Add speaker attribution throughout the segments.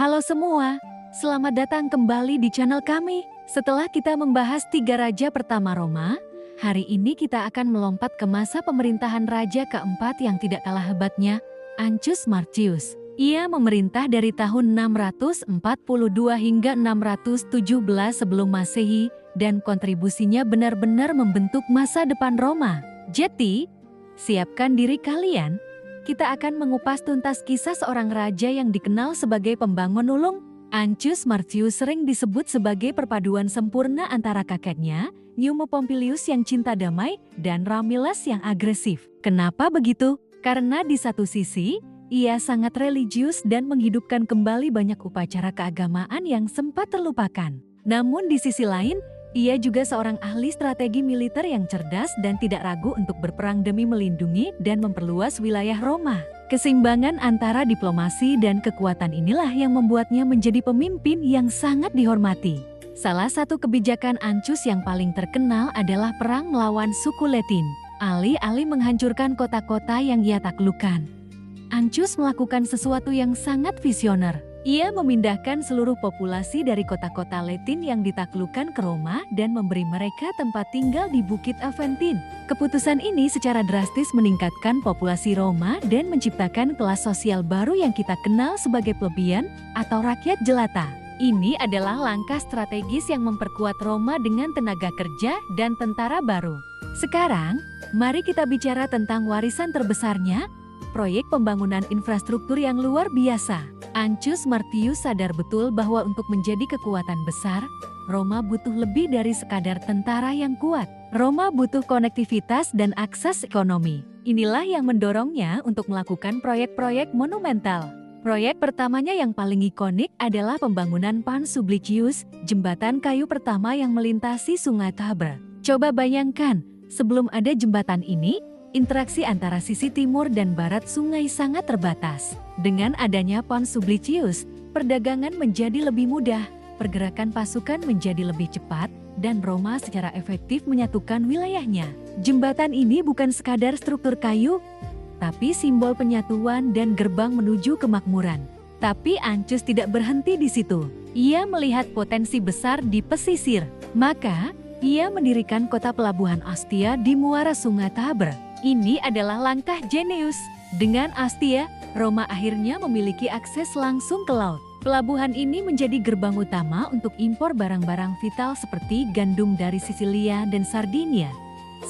Speaker 1: Halo semua, selamat datang kembali di channel kami. Setelah kita membahas 3 raja pertama Roma, hari ini kita akan melompat ke masa pemerintahan raja keempat yang tidak kalah hebatnya, Ancus Marcius. Ia memerintah dari tahun 642 hingga 617 sebelum Masehi dan kontribusinya benar-benar membentuk masa depan Roma. Jadi, siapkan diri kalian. Kita akan mengupas tuntas kisah seorang raja yang dikenal sebagai pembangun ulung. Ancus Marcius sering disebut sebagai perpaduan sempurna antara kakeknya, Numa Pompilius yang cinta damai, dan Romulus yang agresif. Kenapa begitu? Karena di satu sisi, ia sangat religius dan menghidupkan kembali banyak upacara keagamaan yang sempat terlupakan. Namun di sisi lain, ia juga seorang ahli strategi militer yang cerdas dan tidak ragu untuk berperang demi melindungi dan memperluas wilayah Roma. Keseimbangan antara diplomasi dan kekuatan inilah yang membuatnya menjadi pemimpin yang sangat dihormati. Salah satu kebijakan Ancus yang paling terkenal adalah perang melawan suku Latin. Alih-alih menghancurkan kota-kota yang ia taklukkan, Ancus melakukan sesuatu yang sangat visioner. Ia memindahkan seluruh populasi dari kota-kota Latin yang ditaklukkan ke Roma dan memberi mereka tempat tinggal di Bukit Aventin. Keputusan ini secara drastis meningkatkan populasi Roma dan menciptakan kelas sosial baru yang kita kenal sebagai plebeian atau rakyat jelata. Ini adalah langkah strategis yang memperkuat Roma dengan tenaga kerja dan tentara baru. Sekarang, mari kita bicara tentang warisan terbesarnya, proyek pembangunan infrastruktur yang luar biasa. Ancus Marcius sadar betul bahwa untuk menjadi kekuatan besar, Roma butuh lebih dari sekadar tentara yang kuat. Roma butuh konektivitas dan akses ekonomi. Inilah yang mendorongnya untuk melakukan proyek-proyek monumental. Proyek pertamanya yang paling ikonik adalah pembangunan Pons Sublicius, jembatan kayu pertama yang melintasi Sungai Tiber. Coba bayangkan, sebelum ada jembatan ini, interaksi antara sisi timur dan barat sungai sangat terbatas. Dengan adanya Pons Sublicius, perdagangan menjadi lebih mudah, pergerakan pasukan menjadi lebih cepat, dan Roma secara efektif menyatukan wilayahnya. Jembatan ini bukan sekadar struktur kayu, tapi simbol penyatuan dan gerbang menuju kemakmuran. Tapi Ancus tidak berhenti di situ. Ia melihat potensi besar di pesisir. Maka, ia mendirikan kota pelabuhan Ostia di muara Sungai Tiber. Ini adalah langkah jenius. Dengan Ostia, Roma akhirnya memiliki akses langsung ke laut. Pelabuhan ini menjadi gerbang utama untuk impor barang-barang vital seperti gandum dari Sisilia dan Sardinia,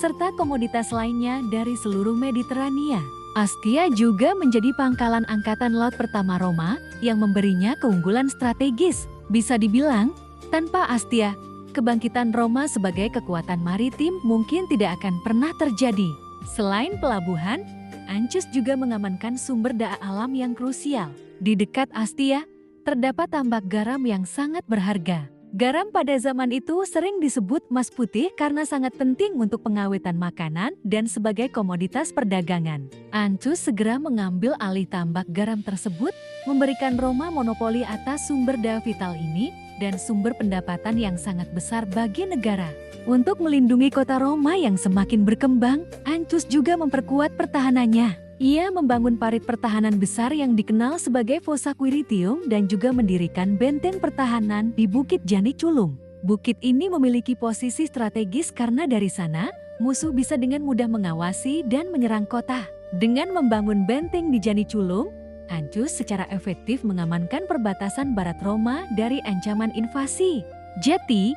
Speaker 1: serta komoditas lainnya dari seluruh Mediterania. Ostia juga menjadi pangkalan angkatan laut pertama Roma yang memberinya keunggulan strategis. Bisa dibilang, tanpa Ostia, kebangkitan Roma sebagai kekuatan maritim mungkin tidak akan pernah terjadi. Selain pelabuhan, Ancus juga mengamankan sumber daya alam yang krusial. Di dekat Ostia, terdapat tambak garam yang sangat berharga. Garam pada zaman itu sering disebut emas putih karena sangat penting untuk pengawetan makanan dan sebagai komoditas perdagangan. Ancus segera mengambil alih tambak garam tersebut, memberikan Roma monopoli atas sumber daya vital ini dan sumber pendapatan yang sangat besar bagi negara. Untuk melindungi kota Roma yang semakin berkembang, Ancus juga memperkuat pertahanannya. Ia membangun parit pertahanan besar yang dikenal sebagai Fossa Quiritium dan juga mendirikan benteng pertahanan di Bukit Janiculum. Bukit ini memiliki posisi strategis karena dari sana, musuh bisa dengan mudah mengawasi dan menyerang kota. Dengan membangun benteng di Janiculum, Ancus secara efektif mengamankan perbatasan barat Roma dari ancaman invasi. Jadi,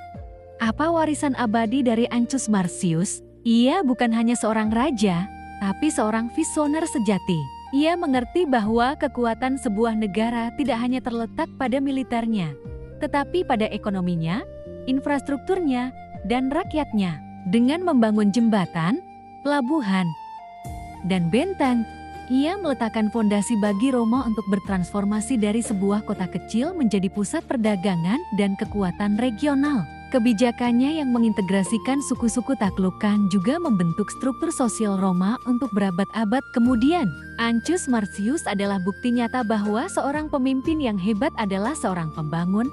Speaker 1: apa warisan abadi dari Ancus Marcius? Ia bukan hanya seorang raja, tapi seorang visioner sejati. Ia mengerti bahwa kekuatan sebuah negara tidak hanya terletak pada militernya, tetapi pada ekonominya, infrastrukturnya, dan rakyatnya. Dengan membangun jembatan, pelabuhan, dan benteng, ia meletakkan fondasi bagi Roma untuk bertransformasi dari sebuah kota kecil menjadi pusat perdagangan dan kekuatan regional. Kebijakannya yang mengintegrasikan suku-suku taklukan juga membentuk struktur sosial Roma untuk berabad-abad kemudian. Ancus Marcius adalah bukti nyata bahwa seorang pemimpin yang hebat adalah seorang pembangun,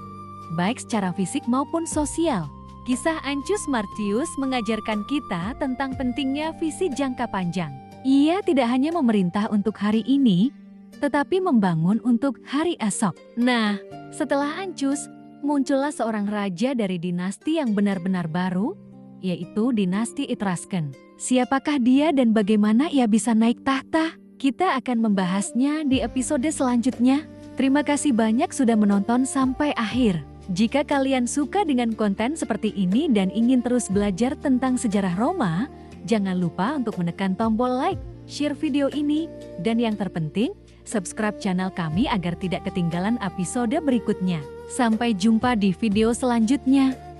Speaker 1: baik secara fisik maupun sosial. Kisah Ancus Marcius mengajarkan kita tentang pentingnya visi jangka panjang. Ia tidak hanya memerintah untuk hari ini, tetapi membangun untuk hari esok. Nah, setelah Ancus, muncullah seorang raja dari dinasti yang benar-benar baru, yaitu dinasti Etruscan. Siapakah dia dan bagaimana ia bisa naik tahta? Kita akan membahasnya di episode selanjutnya. Terima kasih banyak sudah menonton sampai akhir. Jika kalian suka dengan konten seperti ini dan ingin terus belajar tentang sejarah Roma, jangan lupa untuk menekan tombol like, share video ini, dan yang terpenting, subscribe channel kami agar tidak ketinggalan episode berikutnya. Sampai jumpa di video selanjutnya.